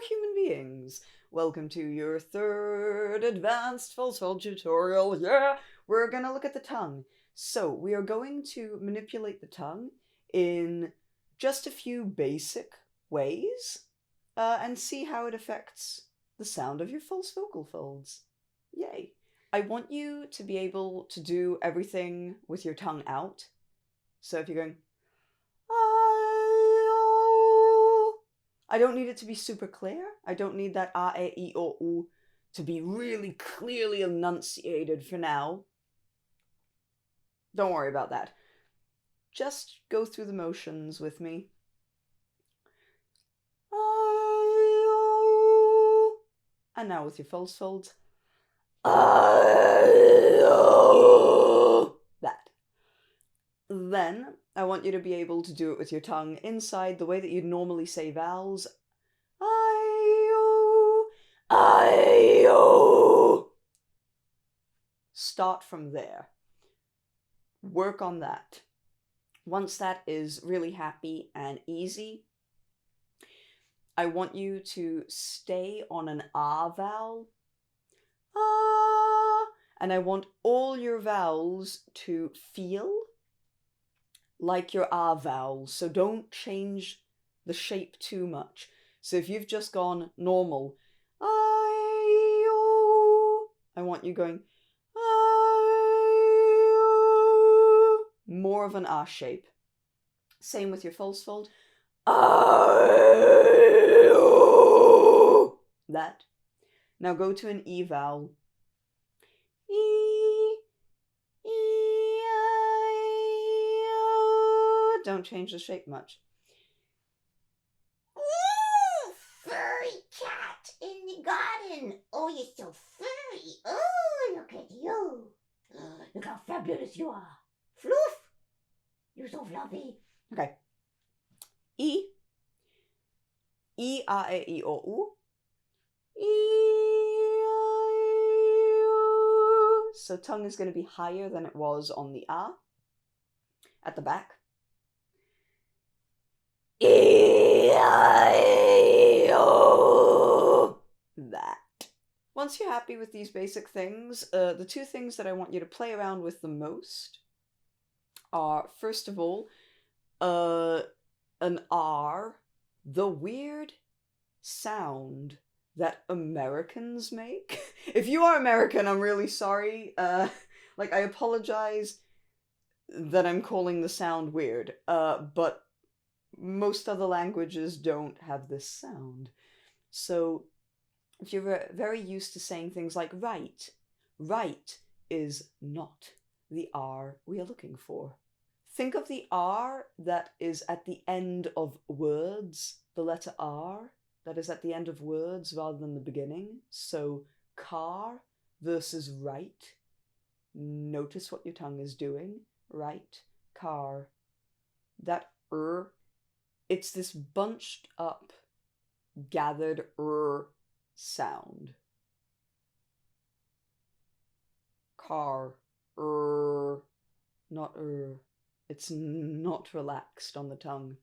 human beings! Welcome to your third advanced falsetto tutorial. Yeah! We're gonna look at the tongue. So, we are going to manipulate the tongue in just a few basic ways, and see how it affects the sound of your false vocal folds. Yay! I want you to be able to do everything with your tongue out. So if you're going, I don't need it to be super clear. I don't need that a, e, I, o, u to be really clearly enunciated for now. Don't worry about that. Just go through the motions with me. And now with your false folds. That. Then I want you to be able to do it with your tongue inside the way that you'd normally say vowels. Start from there. Work on that. Once that is really happy and easy, I want you to stay on an ah vowel. Ah, and I want all your vowels to feel like your ah vowels, so don't change the shape too much. So if you've just gone normal, I want you going more of an ah shape. Same with your false fold. That. Now go to an E vowel. Don't change the shape much. Ooh, furry cat in the garden. Oh, you're so furry. Oh, look at you. Look how fabulous you are. Floof. You're so fluffy. Okay. E. E, A, E, I, O, U. So tongue is going to be higher than it was on the A at the back. That. Once you're happy with these basic things, the two things that I want you to play around with the most are, first of all, an R, the weird sound that Americans make. If you are American, I'm really sorry. I apologize that I'm calling the sound weird, but most other languages don't have this sound. So if you're very used to saying things like right, right is not the R we are looking for. Think of the R that is at the end of words, the letter R that is at the end of words rather than the beginning. So car versus right. Notice what your tongue is doing. Right, car. That it's this bunched up, gathered sound. Car, not It's not relaxed on the tongue.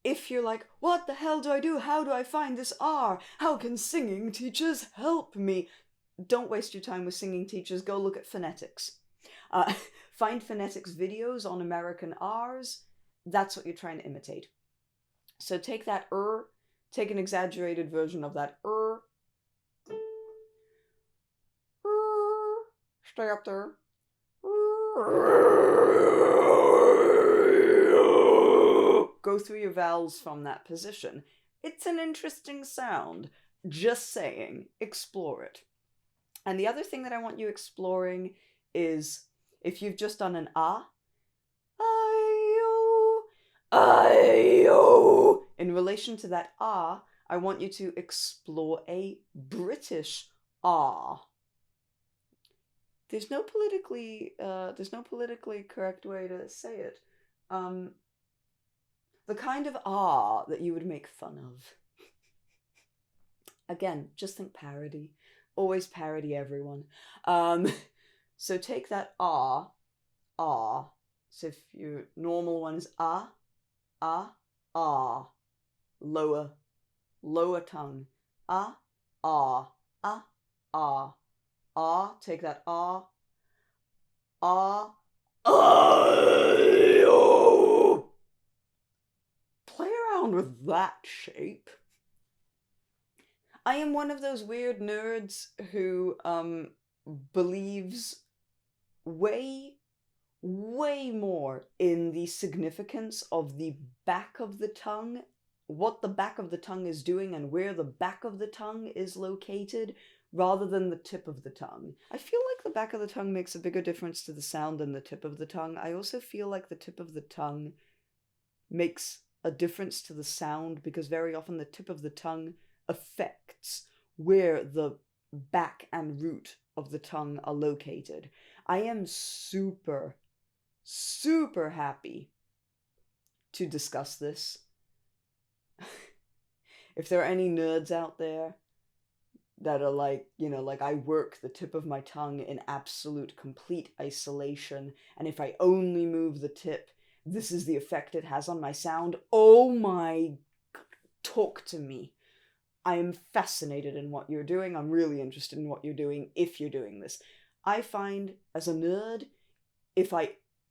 If you're like, what the hell do I do? How do I find this R? How can singing teachers help me? Don't waste your time with singing teachers. Go look at phonetics. Find phonetics videos on American R's. That's what you're trying to imitate. So take that take an exaggerated version of that stay up there. Go through your vowels from that position. It's an interesting sound. Just saying. Explore it. And the other thing that I want you exploring is, if you've just done an I-O, in relation to that I want you to explore a British There's no politically correct way to say it. The kind of that you would make fun of. Again, just think parody. Always parody everyone. So take that So if your normal one is lower tongue. Ah, ah, ah, ah, ah. Take that ah, ah, ah. Play around with that shape. I am one of those weird nerds who believes way more in the significance of the back of the tongue, what the back of the tongue is doing and where the back of the tongue is located, rather than the tip of the tongue. I feel like the back of the tongue makes a bigger difference to the sound than the tip of the tongue. I also feel like the tip of the tongue makes a difference to the sound because very often the tip of the tongue affects where the back and root of the tongue are located. I am super happy to discuss this. If there are any nerds out there that are like, you know, like I work the tip of my tongue in absolute complete isolation, and if I only move the tip, this is the effect it has on my sound. Oh my, talk to me. I am fascinated in what you're doing. I'm really interested in what you're doing if you're doing this. I find, as a nerd, if I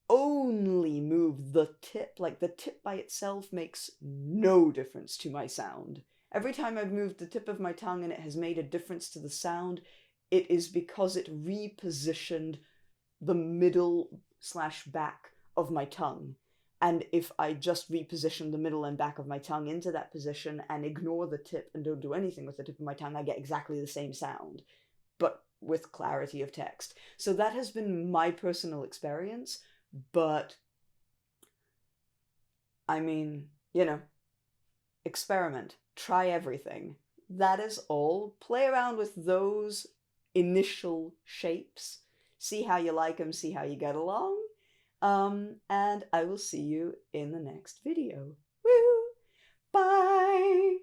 only move the tip, like the tip by itself makes no difference to my sound. Every time I've moved the tip of my tongue and it has made a difference to the sound, it is because it repositioned the middle/back of my tongue. And if I just reposition the middle and back of my tongue into that position and ignore the tip and don't do anything with the tip of my tongue, I get exactly the same sound, but with clarity of text. So that has been my personal experience, but I mean, you know, experiment, try everything. That is all. Play around with those initial shapes, see how you like them, see how you get along. And I will see you in the next video. Woo! Bye!